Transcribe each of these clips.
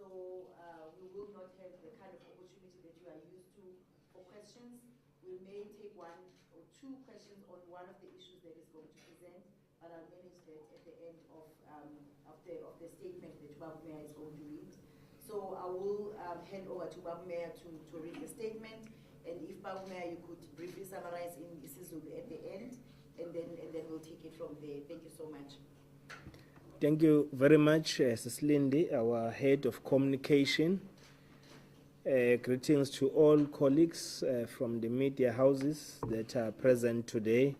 So we will not have the kind of opportunity that you are used to for questions. We may take one or two questions on one of the issues that is going to present, but I'll manage that at the end of the statement that Babu Mayor is going to read. So I will hand over to Babu Mayor to read the statement, and if Babu Mayor you could briefly summarize in isiZulu at the end, and then we'll take it from there. Thank you so much. Thank you very much, Sislindi, our head of communication. Greetings to all colleagues from the media houses that are present today.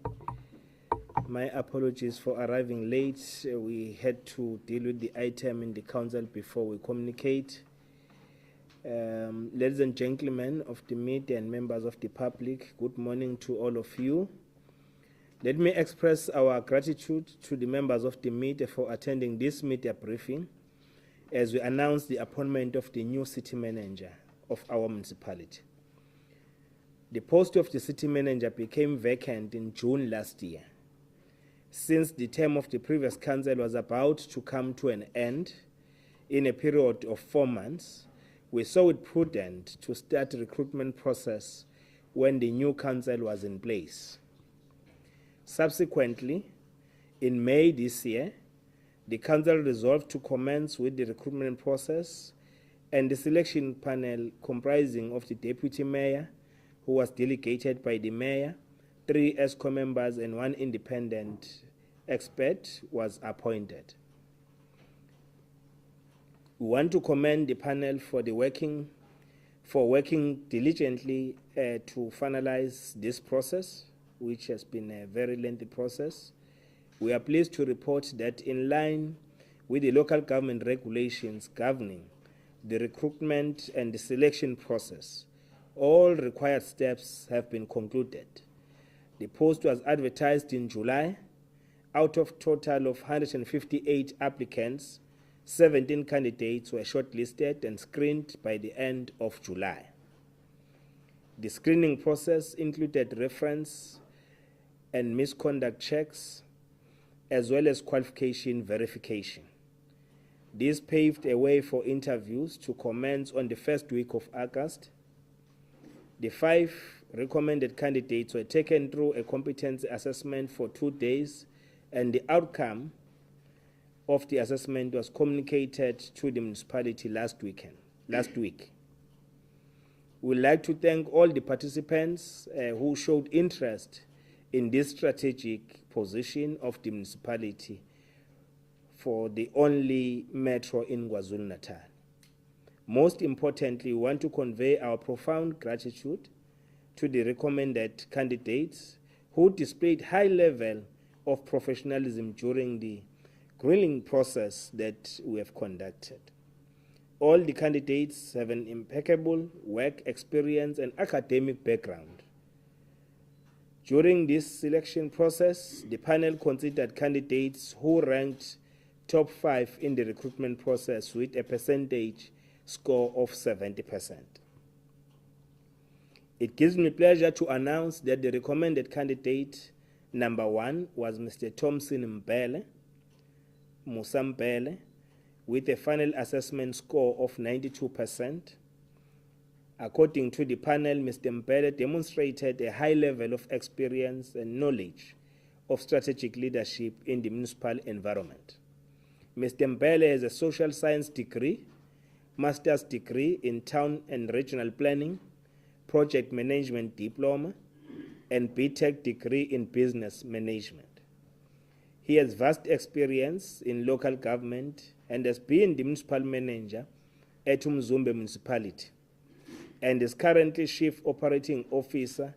My apologies for arriving late. We had to deal with the item in the council before we communicate. Ladies and gentlemen of the media and members of the public, good morning to all of you. Let me express our gratitude to the members of the media for attending this media briefing as we announce the appointment of the new city manager of our municipality. The post of the city manager became vacant in June last year. Since the term of the previous council was about to come to an end in a period of 4 months, we saw it prudent to start the recruitment process when the new council was in place. Subsequently, in May this year, the council resolved to commence with the recruitment process, and the selection panel comprising of the deputy mayor, who was delegated by the mayor, 3 ESCO members and 1 independent expert was appointed. We want to commend the panel for working diligently to finalize this process, which has been a very lengthy process. We are pleased to report that in line with the local government regulations governing the recruitment and the selection process, all required steps have been concluded. The post was advertised in July. Out of total of 158 applicants, 17 candidates were shortlisted and screened by the end of July. The screening process included reference and misconduct checks, as well as qualification verification. This paved a way for interviews to commence on the first week of August. The 5 recommended candidates were taken through a competency assessment for 2 days, and the outcome of the assessment was communicated to the municipality last week. We'd like to thank all the participants who showed interest in this strategic position of the municipality for the only metro in KwaZulu-Natal. Most importantly, we want to convey our profound gratitude to the recommended candidates who displayed high level of professionalism during the grilling process that we have conducted. All the candidates have an impeccable work experience and academic background. During this selection process, the panel considered candidates who ranked top 5 in the recruitment process with a percentage score of 70%. It gives me pleasure to announce that the recommended candidate number 1 was Mr. Thompson Musa Mbele, with a final assessment score of 92%. According to the panel, Mr. Mbele demonstrated a high level of experience and knowledge of strategic leadership in the municipal environment. Mr. Mbele has a social science degree, master's degree in town and regional planning, project management diploma, and BTech degree in business management. He has vast experience in local government and has been the municipal manager at Umzumbe Municipality, and is currently Chief Operating Officer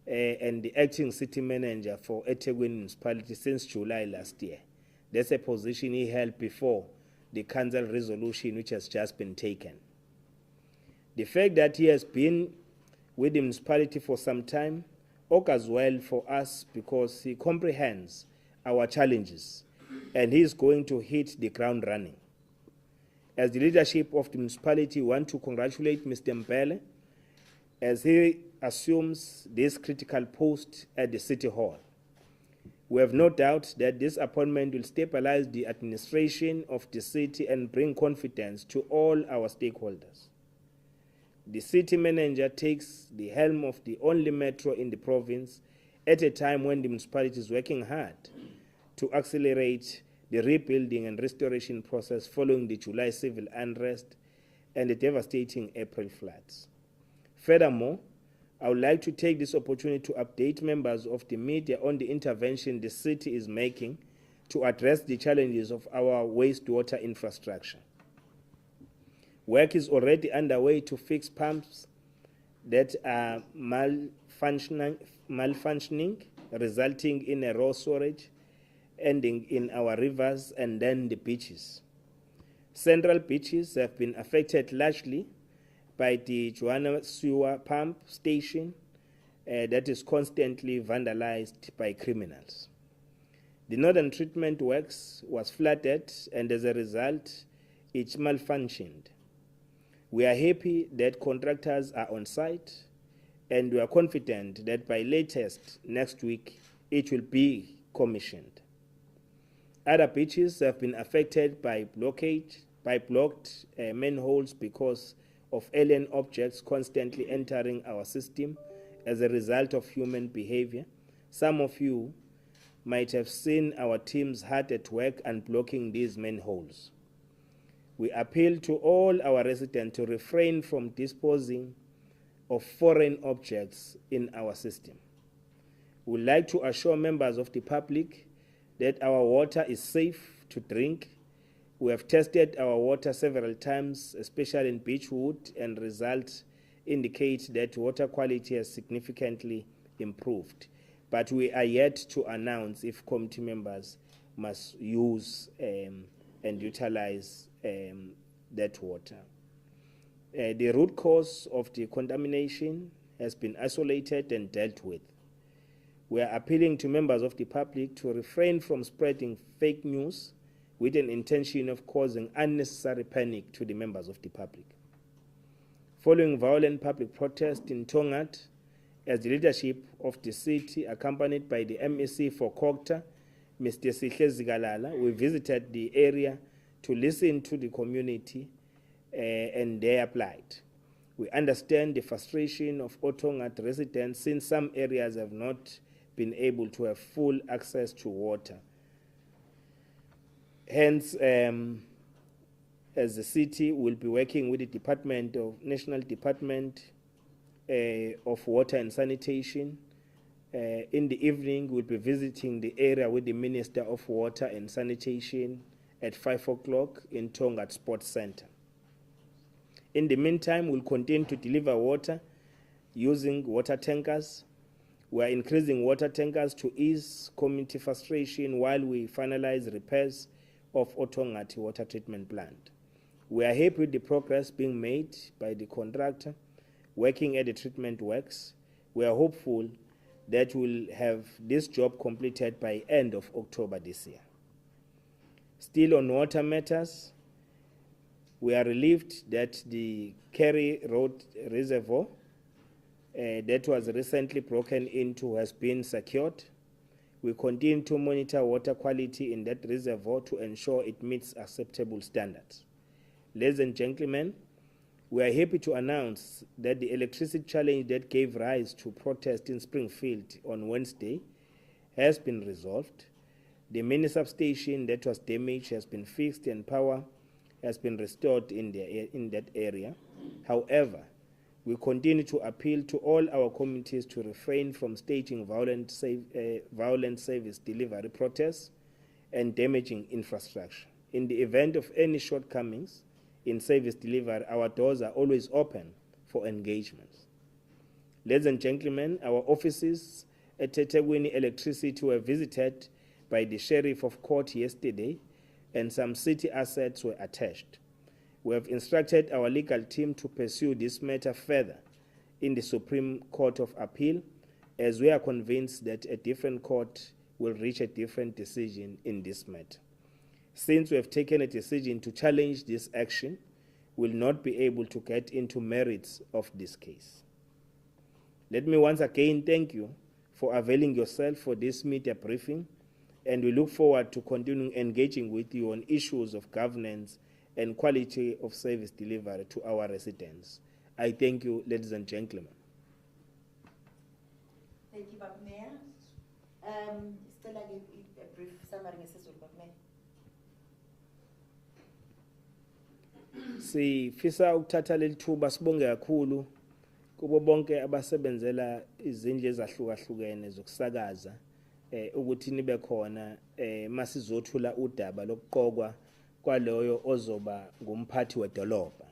and the Acting City Manager for EThekwini Municipality since July last year. That's a position he held before the council resolution which has just been taken. The fact that he has been with the municipality for some time augurs well for us because he comprehends our challenges and he is going to hit the ground running. As the leadership of the municipality, we want to congratulate Mr. Mbele as he assumes this critical post at the City Hall. We have no doubt that this appointment will stabilize the administration of the city and bring confidence to all our stakeholders. The city manager takes the helm of the only metro in the province at a time when the municipality is working hard to accelerate the rebuilding and restoration process following the July civil unrest and the devastating April floods. Furthermore, I would like to take this opportunity to update members of the media on the intervention the city is making to address the challenges of our wastewater infrastructure. Work is already underway to fix pumps that are malfunctioning, resulting in a raw storage, ending in our rivers and then the beaches. Central beaches have been affected largely by the Joanna sewer pump station that is constantly vandalized by criminals. The northern treatment works was flooded, and as a result, it malfunctioned. We are happy that contractors are on site, and we are confident that by latest next week, it will be commissioned. Other beaches have been affected by blocked manholes because of alien objects constantly entering our system as a result of human behavior. Some of you might have seen our teams hard at work unblocking these manholes. We appeal to all our residents to refrain from disposing of foreign objects in our system. We would like to assure members of the public that our water is safe to drink. We have tested our water several times, especially in Beechwood, and results indicate that water quality has significantly improved. But we are yet to announce if committee members must use and utilize that water. The root cause of the contamination has been isolated and dealt with. We are appealing to members of the public to refrain from spreading fake news with an intention of causing unnecessary panic to the members of the public. Following violent public protest in Tongat, as the leadership of the city, accompanied by the MEC for Kaunda, Mr. Sihle Zikalala, we visited the area to listen to the community and their plight. We understand the frustration of Tongat residents since some areas have not been able to have full access to water. Hence, as the city will be working with the National Department of Water and Sanitation. In the evening, we'll be visiting the area with the Minister of Water and Sanitation at 5 o'clock in Tongat Sports Center. In the meantime, we'll continue to deliver water using water tankers. We are increasing water tankers to ease community frustration while we finalize repairs of Otongati water treatment plant. We are happy with the progress being made by the contractor working at the treatment works. We are hopeful that we'll have this job completed by end of October this year. Still on water matters, we are relieved that the Kerry Road Reservoir that was recently broken into has been secured. We continue to monitor water quality in that reservoir to ensure it meets acceptable standards. Ladies and gentlemen, we are happy to announce that the electricity challenge that gave rise to protest in Springfield on Wednesday has been resolved. The mini substation that was damaged has been fixed and power has been restored in that area. However, we continue to appeal to all our communities to refrain from staging violent service delivery protests and damaging infrastructure. In the event of any shortcomings in service delivery, our doors are always open for engagements. Ladies and gentlemen, our offices at EThekwini Electricity were visited by the Sheriff of Court yesterday, and some city assets were attached. We have instructed our legal team to pursue this matter further in the Supreme Court of Appeal, as we are convinced that a different court will reach a different decision in this matter. Since we have taken a decision to challenge this action, we will not be able to get into merits of this case. Let me once again thank you for availing yourself for this media briefing and we look forward to continuing engaging with you on issues of governance and quality of service delivery to our residents. I thank you, ladies and gentlemen. Thank you, Baba Mayor. Stella gave a brief summary, Baba Mayor. Sifisa ukuthatha leli thuba sibonge kakhulu kubo bonke abasebenzela izindlu ezahlukahlukene zokusakaza ukuthi nibe khona masizothula udaba lokuqokwa kwaloyo ozoba ngumphathi wedolobha.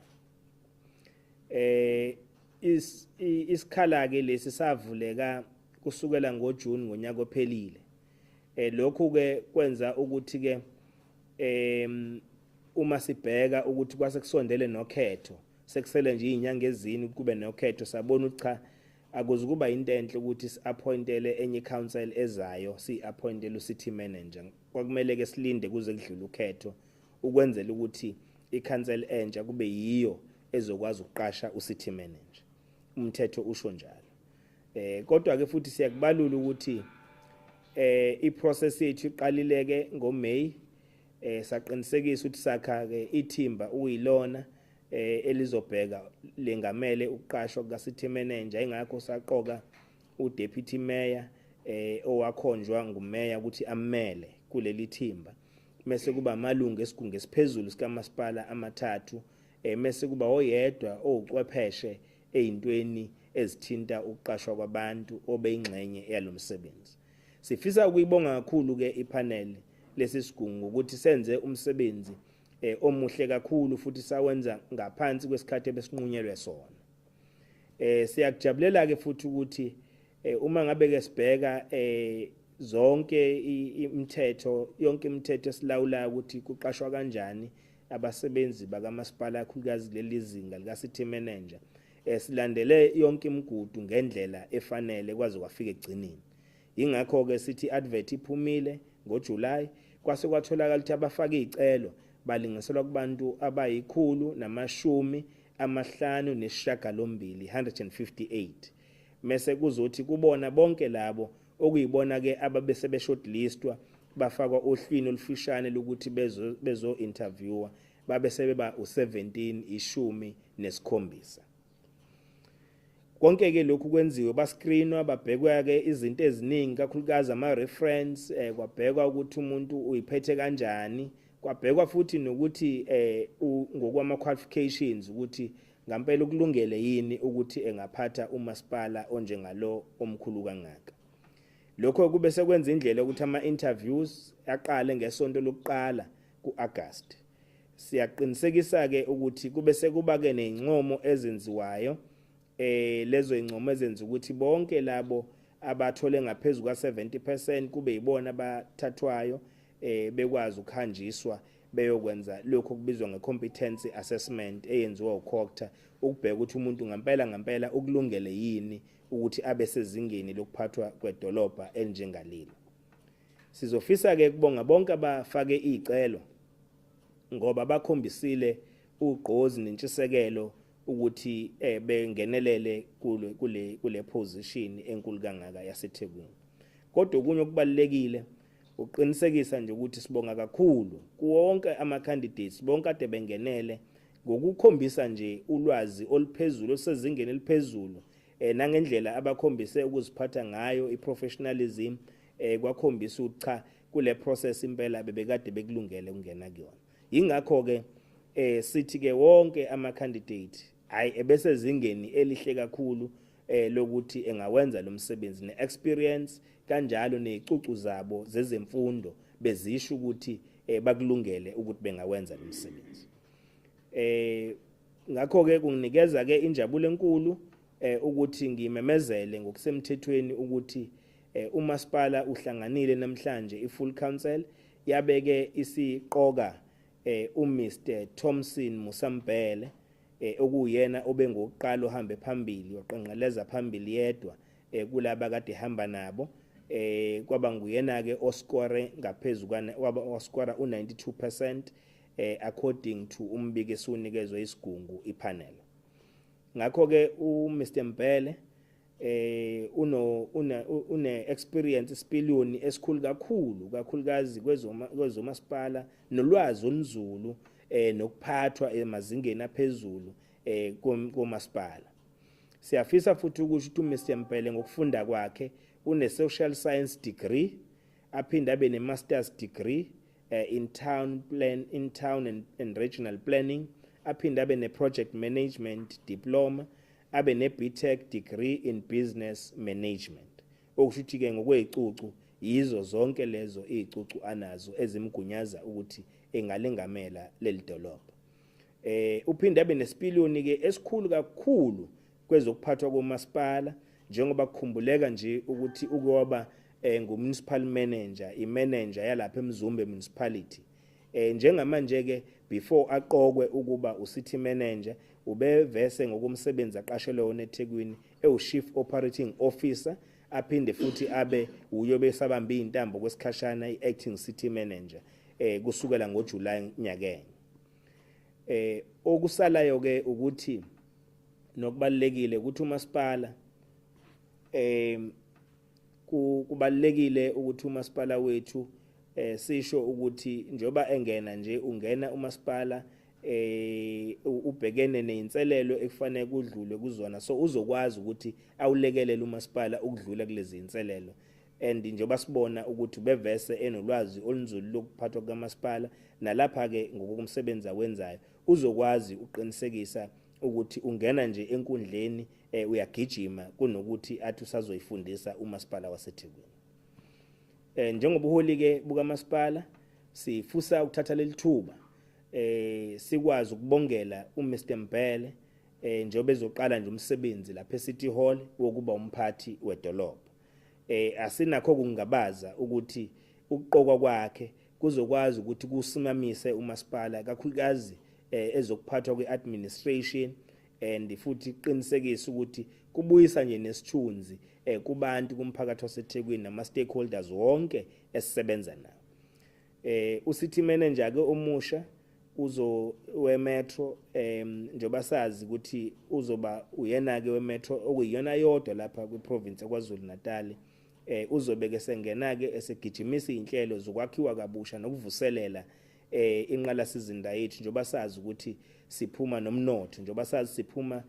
Isikhala ke lesi savuleka kusukela ngoJune ngonyaka ophelile. Lokhu ke kwenza ukuthi ke uma sibheka ukuthi kwase kusondele nokhetho sekusele nje izinyanga ezini kube nokhetho sabona ukuthi cha akuzukuba into enhle ukuthi si-appointele enye council ezayo si-appointele u-city manager. Kwakumele ke silinde kuze kudlule ukhetho ukwenzela ukuthi i-council entsha kube yiyo ezokwazi ukuqasha u-city manager. Umthetho usho njalo. Kodwa ke futhi siyakubalula ukuthi i-process yethu iqalileke ngoMay. Saqinisekisa ukuthi sakha ke ithimba uyilona elizobheka lengamele ukuqashwa kuka-city manager. Ingakho saqoka u-deputy mayor owakhonjwa ngumeya ukuthi amele kuleli thimba. Mase kuba amalungu esigungu esiphezulu sikamasipala amathathu, mase kuba oyedwa owucwepheshe eyintweni ezithinta ukuqashwa kwabantu obeyingxenye yalomsebenzi. Sifisa ukuyibonga kakhulu ke ipanel lesi sigungu ukuthi senze umsebenzi omuhle kakhulu futhi sawenza ngaphansi kwesikhathi ebesinqunyelwe sona. Siyakujabulela ke futhi ukuthi uma ngabe ke sibheka zonke imithetho yonke imithetho esilawula ukuthi kuqashwa kanjani abasebenzi bakamasipala kakhulukazi leli zinga lika city manager, silandele yonke imigudu ngendlela efanele kwaze kwafika egcineni. Ingakho ke sithi advert iphumile ngoJuly kwase kwatholakala ukuthi abafaka izicelo balingiselwa kubantu abayi158 158. Mase kuzothi kubona bonke labo okuyibona ke ababese be shortlistwa bafakwa ohlwini olufishane lokuthi bezo interviewer babese beba u17 ishumi nesikhombisa. Konke ke lokhu kwenziwe bascreenwa babhekwa ke izinto eziningi kakhulukazi ama reference kwabhekwa ukuthi umuntu uyiphethe kanjani, kwabhekwa futhi nokuthi ngokwama qualifications ukuthi ngampela ukulungele yini ukuthi engaphatha umasipala onjengalo omkhulu kangaka. Lokho kube sekwenza indlela ukuthi ama interviews aqale ngesonto lokuqala kuAugust. Siyaqinisekisa ke ukuthi kube sekuba ke nezincomo ezenziwayo lezo incomo ezenza ukuthi bonke labo abathole ngaphezulu kwa70% kube yibona abathathwayo bekwazi ukuhanjiswa beyokwenza lokho kubizwa ngecompetence assessment eyenziwa uCocta ukubheka ukuthi umuntu ngampela ukulungele yini ukuthi abe sezingeni lokuphathwa kwedolobha enjengaleli. Sizofisa ke kubonga bonke abafake izicelo ngoba bakhombisile ugqozi nentshisekelo ukuthi bengenelele kule position enkulu kangaka yaseThekwini. Kodwa okunye okubalekile uqinisekisa nje ukuthi sibonga kakhulu kuwonke ama candidates bonke ade bengenele ngokukhombisa nje ulwazi oluphezulu osezingeni eliphezulu nangendlela abakhombise ukuziphatha ngayo iprofessionalism kwakhombisa ukuthi cha kule process impela bebekade bekulungele ukungena kuyona. Ingakho ke sithi ke wonke ama candidate ebese zingeni elihle kakhulu lokuthi engawenza lo msebenzi neexperience kanjalo nezicucu zabo zezemfundo bezisho ukuthi bakulungele ukuthi bengawenza lo msebenzi. Ngakho ke kunginikeza ke injabulo enkulu ukuthi ngimemezele ngokusemthethweni ukuthi umasipala uhlanganile namhlanje ifull council yabeke isiqoka uMr Thompson Musambele okuyena obengokuqala uhambe phambili waqenqeleza phambili yedwa kulaba kade hamba nabo kwaba nguyena ke oscore ngaphezulu oscore u92% according to umbiko esunikezwe isigungu ipanel. Ngakho ke uMr Mbele une experience isipiliyoni esikhulu kakhulukazi kwezomasipala nolwazi olunzulu nokuphathwa emazingeni aphezulu komasipala. Siyafisa futhi ukuthi uMr Mpele ngokufunda kwakhe une social science degree aphinda abe ne masters degree in town and regional planning, aphinda abe ne project management diploma, abe ne BTech degree in business management. Okushuthi ke ngokwezicucu yizo zonke lezo izicucu anazo ezimgunyaza ukuthi engalengamela leli dolobha. Uphinde abe nesipiliyoni ke esikhulu kakhulu kwezokuphathwa komasipala, njengoba kukhumbuleka nje ukuthi ukuba ngu-municipal manager, i-manager yalapha eMzumbe Municipality. Njengamanje ke before aqokwe ukuba u-city manager ubevese ngokumsebenzi aqashelwe wona eThekwini chief operating officer, aphinde futhi abe uyobe sabamba intambo kwesikhashana i-acting city manager kusukela ngoJuly nyakenye. Okusalayo ke ukuthi nokubalekile ukuthi umasipala kubalekile ukuthi umasipala wethu sisho ukuthi njoba engena nje ungena umasipala ubhekene nezinselelo ekufanele kudlule kuzona, so uzokwazi ukuthi awulekelele umasipala ukudlula kulezi inselelo. And njoba sibona ukuthi bevese enolwazi olunzulu lokuphathwa kwamasipala, nalapha ke ngokumsebenza wenzayo uzokwazi uqinisekisa ukuthi ungena nje enkundleni uyagijima kunokuthi athi usazoyifundisa umasipala waseThekwini. Njengobuholi ke bukamasipala sifusa ukuthatha leli thuba sikwazi ukubongela uMr Mpele njengoba ezoqala nje umsebenzi lapha eCity Hall wokuba umphathi wedolobha. Asinakho kungabaza ukuthi ukuqokwa kwakhe kuzokwazi ukuthi kusimamise umasipala kakhulukazi ezokuphathwa kweadministration, and futhi qinisekisa ukuthi kubuyisa nje nesithunzi kubantu kumphakathi waseThekwini nama stakeholders wonke esisebenza nawo. uCity manager ke omusha we-metro njoba sazi ukuthi uzoba uyena ke we-metro okuyiyona yodwa lapha kwiprovince yaKwaZulu Natal. Uzobe ke sengena ke esegijimisa inhlelo zokwakhiwa kabusha nokuvuselela inqala sizinda yethu, njoba sazi ukuthi siphuma nomnotho, njoba sazi siphuma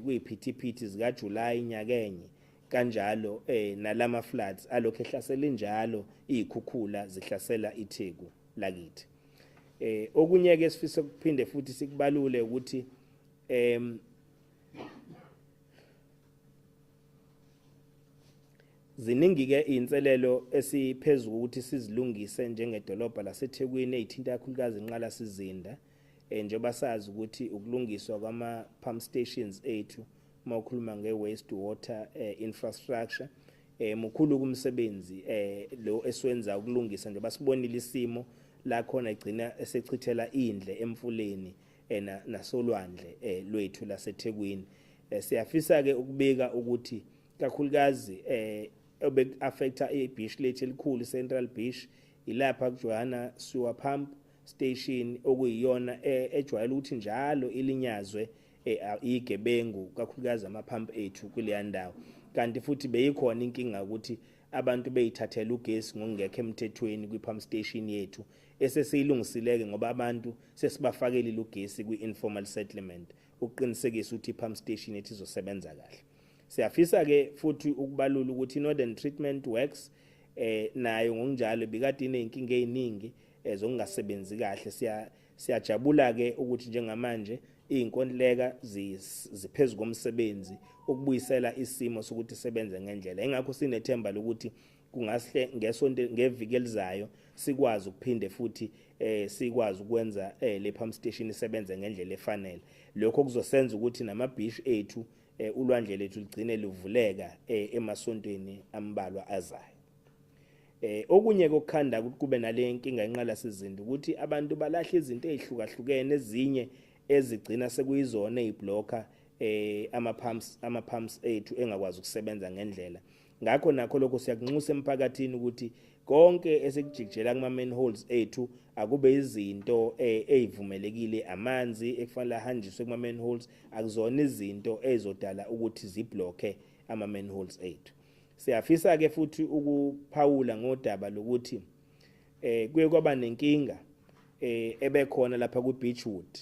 kuyiphithiphithi zika July nyakenye, kanjalo nalama floods alokho ehlasela njalo izikhukhula zihlasela iTheku lakithi. Okunye ke sifisa ukuphinde futhi sikubalule ukuthi ziningi ke inselelo esiphezulu ukuthi sizilungise njengedolobha laseThekwini ezithinta kakhulukazi inqala sizinda. Njoba sazi ukuthi ukulungiswa kwama pump stations ethu mawukhuluma nge-waste water infrastructure mukhulu kumsebenzi lo esiwenza ukulungisa, njoba sibonile isimo la khona igcina esechithela indle emfuleni nasolwandle lwethu laseThekwini. Siyafisa ke ukubika ukuthi kakhulukazi affecta ibeach lethu elikhulu Central Beach ilapha kuJohana Sewer Pump Station okuyiyona ejwayele ukuthi njalo ilinyazwe igebengu kakhulukazi amapump ethu kuleya ndawo. Kanti futhi beyikhona inkinga ukuthi abantu beyithathela ugesi ngokungekho emthethweni kwi-pump station yethu esesiyilungisileke ngoba abantu sesibafakele ugesi kwi-informal settlement ukuqinisekisa ukuthi i-pump station yethu izosebenza kahle. Siyafisa ke futhi ukubalula ukuthi Northern Treatment Works nayo ngokunjalo bikade inenkinga eziningi zokungasebenzi kahle. Siyajabula ke ukuthi njengamanje izinkontileka ziphezulu komsebenzi ukubuyisela isimo sokuthi sebenze ngendlela. Engakho sinethemba lokuthi kungasihle ngesonto ngeviki elizayo sikwazi ukuphinde futhi sikwazi ukwenza le pump station isebenze ngendlela efanele. Lokho kuzosenza ukuthi nama-beach ethu ulwandle lethu ligcine livuleka emasontweni ambalwa azayo. Okunye kokukhanda ukuthi kube nale nkinga inqala sizinda ukuthi abantu balahla izinto ezihlukahlukene, ezinye ezigcina sekuyizona eziblocker ama-pumps ethu engakwazi ukusebenza ngendlela. Ngakho nakho lokho siyakunxusa emphakathini ukuthi konke esikujikijela kuma manholes ethu akube izinto ezivumelekile amanzi ekufanele ahanjiswe kuma manholes akuzona izinto ezodala ukuthi ziblocke ama manholes ethu. Siyafisa ke futhi ukuphawula ngodaba lokuthi kuye kwaba nenkinga ebekhona lapha ku Beachwood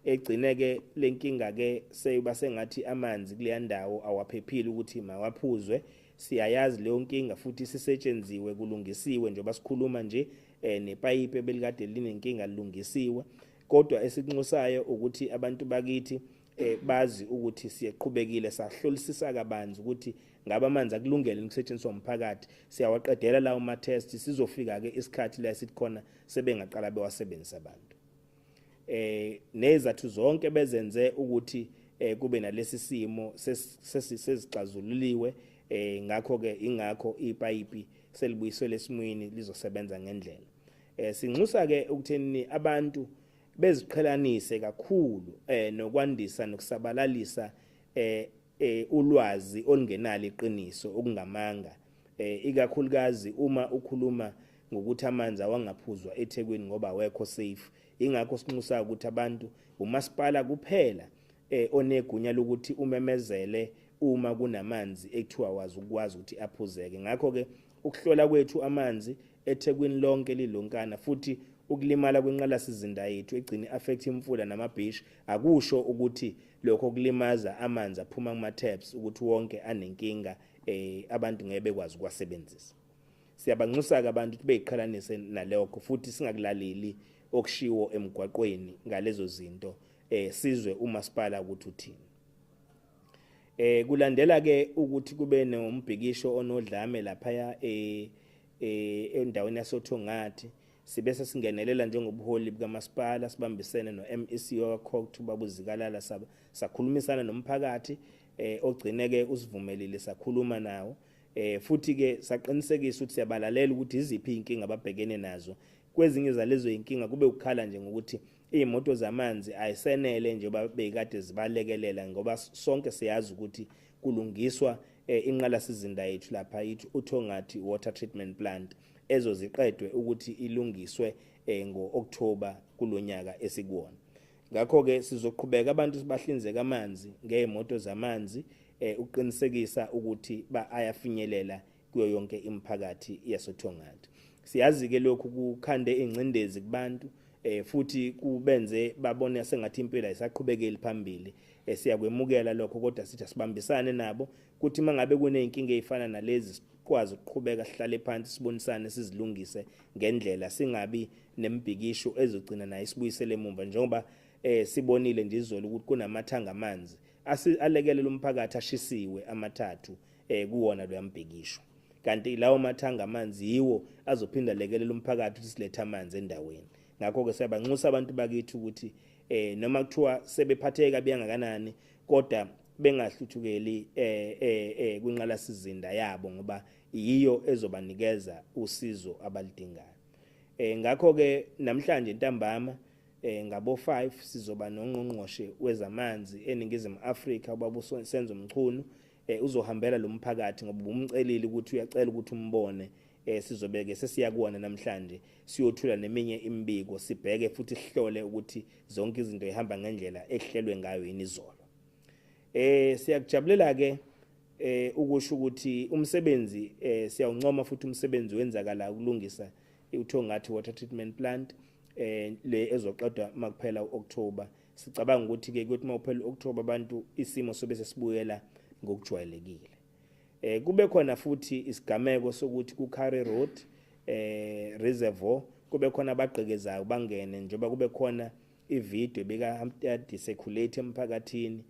egcineke lenkinga ke seyiba sengathi amanzi kuleya ndawo awaphephile ukuthi mawaphuzwe. Siyayazi leyo nkinga futhi sisetshenziwe kulungisiwe njengoba sikhuluma nje nepayipi belikade linenkinga lilungisiwe, kodwa esikunxusayo ukuthi abantu bakithi bazi ukuthi siyeqhubekile sahlolisisa kabanzi ukuthi ngabe amanzi akulungele ukusetshenziswa umphakathi. Siyawaqedela lawo ma test sizofika ke isikhathi la sithi khona sebengaqala bewasebenzisa abantu. Nezathu zonke bezenze ukuthi kube nalesi simo sesixazululiwe. Ngakho ke ingakho ipayipi selibuyiswe esimweni lizosebenza ngendlela. Sinxusa ke ukutheni abantu beziqhelanise kakhulu nokwandisa nokusabalalisa ulwazi olungenalo iqiniso okungamanga, ikakhulukazi uma ukhuluma ngokuthi amanzi awangaphuzwa eThekwini ngoba awekho safe. Ingakho sinxusa ukuthi abantu umasipala kuphela onegunya lokuthi umemezele uma kunamanzi ekuthiwa wazi ukwazi ukuthi aphuzeke. Ngakho ke ukuhlola kwethu amanzi eThekwini lonke lilonkana futhi ukulimala kwenqalasizinda yethu egcina affect imfula namabhishi akusho ukuthi lokho kulimaza amanzi aphuma kuma taps ukuthi wonke anenkinga abantu ngeke bekwazi ukwasebenzisa. Siyabanxusa ke abantu ukuthi beyiqhalanise nalokho futhi singakulaleli okushiwo emgwaqweni ngalezo zinto, sizwe umasipala ukuthi uthini. Kulandela ke ukuthi kube nombhikisho onodlame lapha endaweni yasothongathi sibese singenelela njengobuholi bukamasipala sibambisene no-MEC wakho babuzikalala sakhulumisana nomphakathi ogcine ke usivumelile sakhuluma nawo futhi ke saqinisekisa ukuthi siyabalalela ukuthi iziphi inkinga ababhekene nazo. Kwezinye zalezo inkinga kube ukukhala nje ngokuthi imoto zamanzi ayisenele nje babekade zibalekelela ngoba sonke siyazi ukuthi kulungiswa inqalasizinda yethu lapha yithi uthongathi water treatment plant ezoziqedwe ukuthi ilungiswe ngo-October kulonyaka esikuwona. Ngakho ke sizoqhubeka abantu sibahlinzeka amanzi ngeemoto zamanzi uqinisekisa ukuthi ayafinyelela kuyo yonke imiphakathi yasothongathi. Siyazi ke lokhu kukhande ingcindezi kubantu futhi kubenze babone sengathi impilo ayisaqhubekeli phambili. Siyakwemukela lokho kodwa sithi sibambisane nabo ukuthi mangabe kuneyinkinga ezifana nalezi sikwazi ukuqhubeka sihlale phansi sibonisane sizilungise ngendlela singabi nembhikisho ezogcina nayo isibuyisele emuva njengoba sibonile nje izolo ukuthi kunamathanga amanzi alekelela umphakathi ashisiwe amathathu kuwona lo yambhikisho, kanti lawo mathanga amanzi yiwo azophinda lekelela umphakathi ukuthi silethe amanzi endaweni. Ngakho ke siyabanxusa abantu bakithi ukuthi noma kuthiwa sebephatheka biyangakanani kodwa bengahluthukeli kwinqalasizinda yabo ngoba yiyo ezobanikeza usizo abalidingayo. Ngakho ke namhlanje ntambama ngabo 5 sizoba nongqongqoshe wezamanzi eningizimu Afrika ubabusenzo Mchunu uzohambela lo mphakathi ngoba umcelile ukuthi uyacela ukuthi umbone. Sizobeke sesiyakuona namhlanje siyothula neminye imbiko sibheke futhi sihlole ukuthi zonke izinto zihamba ngendlela ehlelwe ngayo yini izolo. Siyakujabulela ke ukusho ukuthi umsebenzi siyawuncoma futhi umsebenzi wenzakala ukulungisa uthongathi water treatment plant le ezoqedwa makuphela uOctober. Sicabanga ukuthi ke kuthi makuphela uOctober abantu isimo sobe sesibuyela ngokujwayelekile. Kube khona futhi isigameko sokuthi ku Curry Road reservoir kube khona abagqekezayo bangene njengoba kube khona ivideo beka circulate emphakathini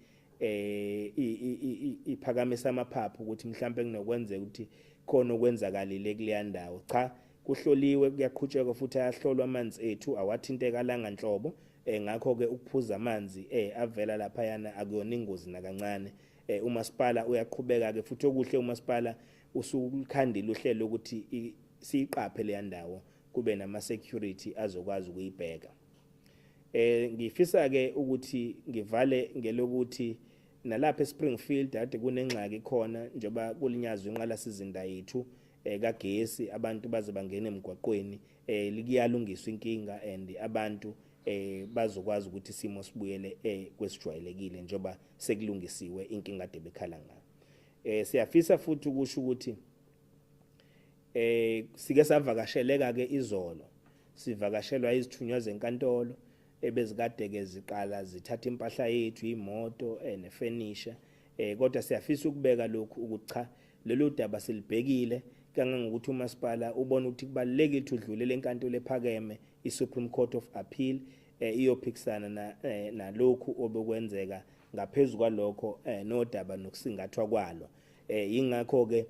iphakamisa amaphaphu ukuthi mhlambe kunokwenzeka ukuthi khona okwenzakalile kuleya ndawo. Cha, kuhloliwe kuyaqhutshekwa futhi ayahlolwa amanzi ethu awathinteka langa nhlobo. Ngakho ke ukuphuza amanzi avela lapha yana akuyona ingozi nakancane. Umasipala uyaqhubeka ke futhi okuhle umasipala usukukhandile uhlelo ukuthi siqaphe le ndawo kube nama security azokwazi ukuyibheka. Ngifisa ke ukuthi ngivale ngelokuthi nalapha eSpringfield ade kunengxaki khona njengoba kulinyazwe inqalasizinda yethu kagesi abantu baze bangene emgwaqweni likuyalungiswa inkinga and abantu bazokwazi ukuthi isimo sibuyele kwesijwayelekile njoba sekulungisiwe inkinga ade bekhala ngayo. Siyafisa futhi ukusho ukuthi sike savakasheleka ke izolo, sivakashelwa izithunywa zenkantolo ebezikade ke ziqala zithatha impahla yethu, imoto nefurniture, kodwa siyafisa ukubeka lokhu ukuthi cha lelo daba silibhekile kangangokuthi umasipala ubona ukuthi kubalekile ukuthi udlulele enkantolo ephakeme iSupreme Court of Appeal iyophikisana nalokhu obekwenzeka ngaphezulu kwalokho nodaba nokusingathwa kwalo. Ingakho ke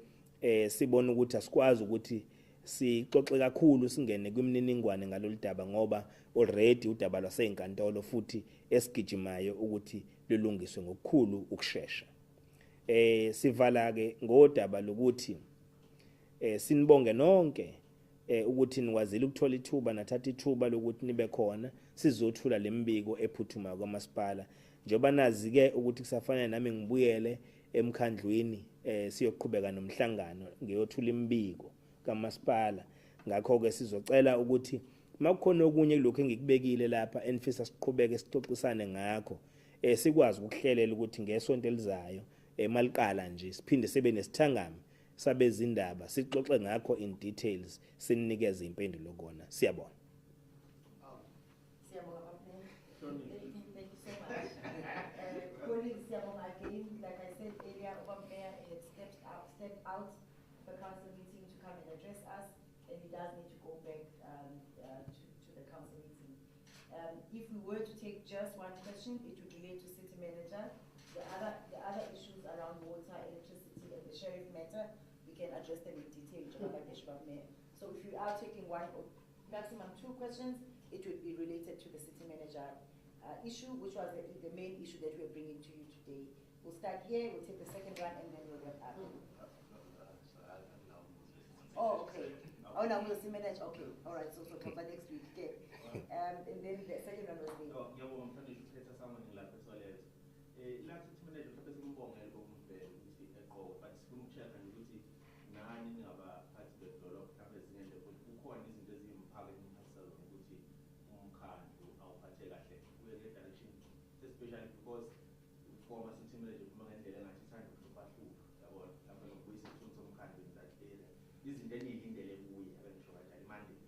sibona ukuthi asikwazi ukuthi sixoxe kakhulu singene kwimininingwane ngalolu daba ngoba already udaba lwaseyinkantolo futhi esigijimayo ukuthi lulungiswe ngokukhulu ukusheshsha. Sivala ke ngodaba lokuthi sinibonge nonke ukuthi nikwazile ukuthola ithuba nathatha ithuba lokuthi nibe khona sizothula lembiko ephuthumayo kwamasipala njoba nazi ke ukuthi kusafanele nami ngibuyele emkhandlwini siyoqhubeka nomhlangano ngiyothula imbiko kamasipala. Ngakho ke sizocela ukuthi makukhona okunye kulokho engikubekile lapha enfisa siqhubeke sixoxisane ngakho sikwazi ukuhlelela ukuthi ngesonto elizayo maliqala nje siphinde sibe nesithangami sabezindaba sixoxe ngakho in details sinikeze impendulo kona. Siyabona. Thank you so much. Colleagues, again, like I said earlier, our mayor had stepped out of the council meeting to come and address us, and he does need to go back to the council meeting. If we were to take just one question, it would relate to city manager. The other issues around water, electricity, and the sheriff matter, we can address them in detail. So if you are taking one or maximum two questions, it would be related to the city manager issue, which was the main issue that we're bringing to you today. We'll start here, we'll take the second one, and then we'll wrap up. Oh, okay. Oh, no, we'll see manage. Okay, all right, so for next week. Okay. And then the second one was me. Especially because former city manager kumangendlela ngathi sithanda ukuhlupha yabo lapha lokubuyisa isithunzi somkhandlu in that area izinto eniyilindele kuye abengisho kanjani mandate.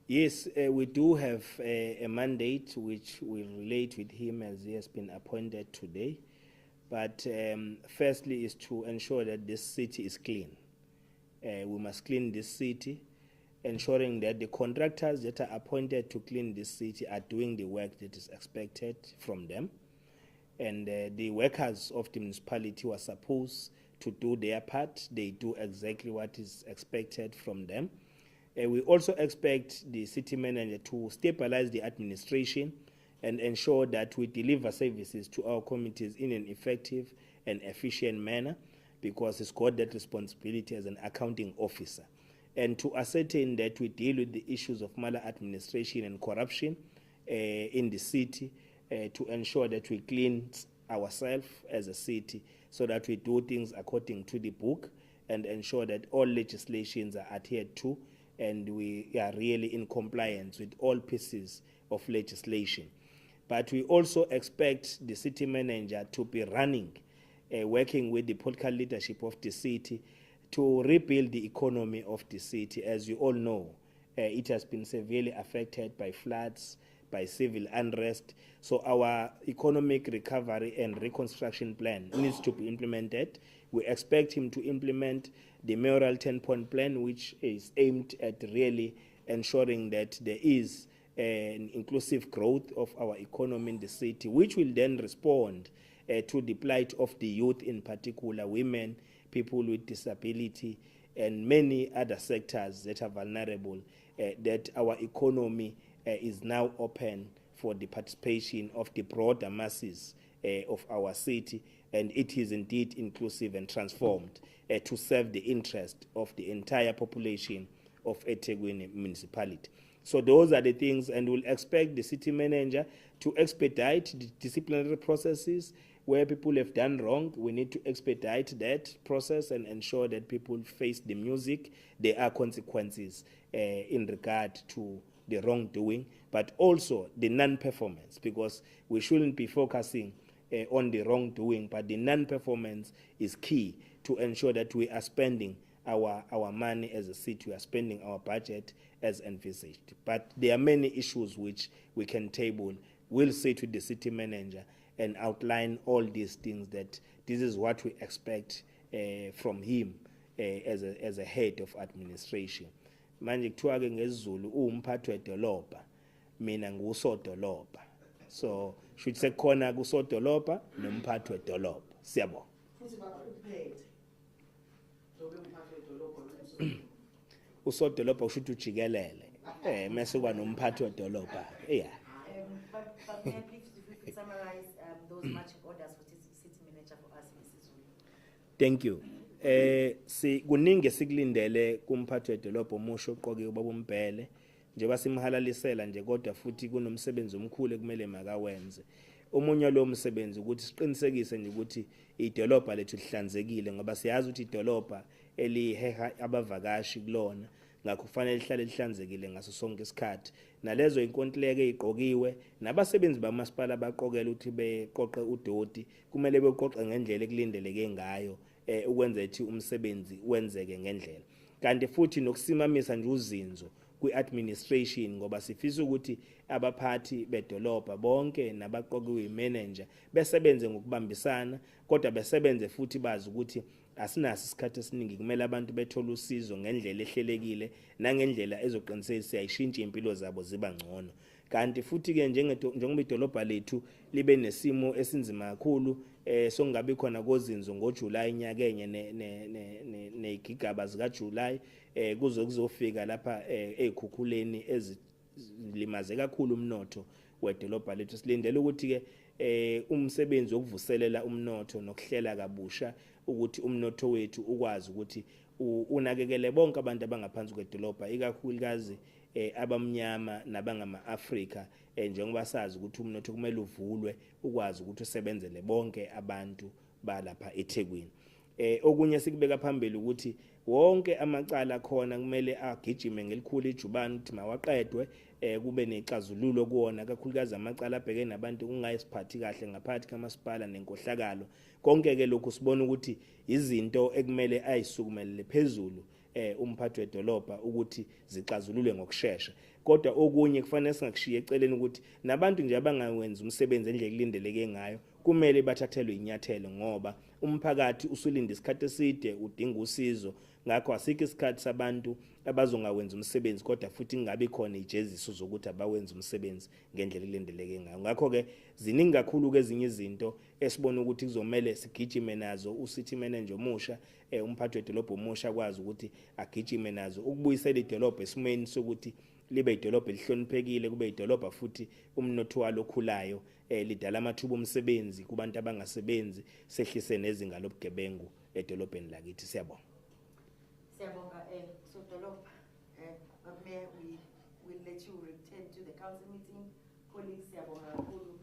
Yes, we do have a mandate which will relate with him as he has been appointed today. But firstly is to ensure that this city is clean. We must clean this city, ensuring that the contractors that are appointed to clean this city are doing the work that is expected from them. And the workers of the municipality who are supposed to do their part, they do exactly what is expected from them. We also expect the city manager to stabilize the administration and ensure that we deliver services to our communities in an effective and efficient manner, because he's got that responsibility as an accounting officer. And to ascertain that we deal with the issues of maladministration and corruption in the city, to ensure that we clean ourselves as a city so that we do things according to the book and ensure that all legislations are adhered to and we are really in compliance with all pieces of legislation. But we also expect the city manager to be running, working with the political leadership of the city to rebuild the economy of the city. As you all know, it has been severely affected by floods, by civil unrest. So our economic recovery and reconstruction plan needs to be implemented. We expect him to implement the mayoral 10-point plan, which is aimed at really ensuring that there is an inclusive growth of our economy in the city, which will then respond to the plight of the youth, in particular women, people with disability, and many other sectors that are vulnerable, that our economy is now open for the participation of the broader masses of our city, and it is indeed inclusive and transformed to serve the interest of the entire population of EThekwini Municipality. So those are the things, and we'll expect the city manager to expedite the disciplinary processes where people have done wrong, we need to expedite that process and ensure that people face the music. There are consequences in regard to the wrongdoing, but also the non-performance, because we shouldn't be focusing on the wrongdoing, but the non-performance is key to ensure that we are spending our money as a city, we are spending our budget as envisaged. But there are many issues which we can table. We'll say to the city manager and outline all these things, that this is what we expect from him as a head of administration. Manje kuthiwa ke ngesiZulu umphathi wedolobha, mina ngusodolobha. So should say khona kusodolobha nomphathi wedolobha. Siyabonga. Futhi baba uphethe. Zobe umphathi wedolobha usodolobha ushuthi ujikelele mase kuba nomphathi wedolobha. Yeah. But may I please if you summarize those marching orders for city manager for us, Mrs. Zulu? Thank you. Si kuningi sikulindele kumphathi wedolobha omusha oqoke ubaba uMbhele, njengoba simhalalisela nje, kodwa futhi kunomsebenzi omkhulu ekumele makawenze. Omunye lo msebenzi ukuthi siqinisekise nje ukuthi idolobha lethu lihlanzekile, ngoba siyazi ukuthi idolobha eliheha abavakashi kulona, ngakho kufanele lihlale lihlanzekile ngaso sonke isikhathi. Nalezo inkontileka eziqokiwe nabasebenzi bamasipala baqokela ukuthi beqoqe udoti, kumele beqoqe ngendlela ekulindeleke ngayo ukwenza ukuthi umsebenzi wenzeke ngendlela. Kanti futhi nokusimamisa nje uzinzo kwi-administration, ngoba sifisa ukuthi abaphathi bedolobha bonke nabaqokiwe imanager besebenze ngokubambisana, kodwa besebenze futhi bazi ukuthi asinaso isikhathi esiningi, kumele abantu bethole usizo ngendlela ehlelekile nangendlela ezoqinisekisa siyayishintsha impilo zabo ziba ngcono. Kanti futhi ke njengoba idolobha lethu libe nesimo esinzima kakhulu songabi khona kozinzo ngoJuly inyaka enye negigaba zika July kuzofika lapha ezikhukhuleni ezilimaze kakhulu umnotho wedolobha lethu. Silindele ukuthi ke umsebenzi wokuvuselela umnotho nokuhlela kabusha ukuthi umnotho wethu ukwazi ukuthi unakekele bonke abantu abangaphansi kwedolobha, ikakhulukazi abamnyama nabangama-Afrika, njengoba sazi ukuthi umnotho kumele uvulwe ukwazi ukuthi usebenzele bonke abantu balapha eThekwini. Okunye sikubeka phambili ukuthi wonke amacala khona kumele agijime ngelikhulu ijubane ukuthi mawaqedwe, kube nexazululo kuwona, kakhulukazi amacala abhekene nabantu kungayisiphathi kahle ngaphathi kamasipala nenkohlakalo. Konke ke lokhu sibona ukuthi izinto ekumele ayisukumelele phezulu umphathi wedolobha ukuthi zixazululwe ngokusheshsha. Kodwa okunye kufanele singakushiya eceleni ukuthi nabantu nje abangawenza umsebenzi endlela ekulindeleke ngayo kumele bathathelwe inyathelo, ngoba umphakathi usulinda isikhathi eside udinga usizo. Ngakho asikho isikhathi sabantu abazongawenza umsebenzi kodwa futhi kungabi khona ijeziso zokuthi abawenza umsebenzi ngendlela ekulindeleke ngayo. Ngakho ke ziningi kakhulu ezinye izinto esibona ukuthi kuzomela sigijime nazo, ucity manager omusha umphathi wedolobha omusha akwazi ukuthi agijime nazo ukubuyisela idolobha esimeni sokuthi libe idolobha elihloniphekile, kube idolobha futhi umnotho walo okhulayo, lidala amathuba omsebenzi kubantu abangasebenzi, sehlise nezinga lobugebengu edolobheni lakithi. Siyabonga. Siyabonga so dolobha Mayor, we will let you return to the council meeting. Colleagues, siyabonga kakhulu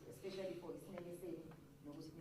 especially for isineke senu nokuthi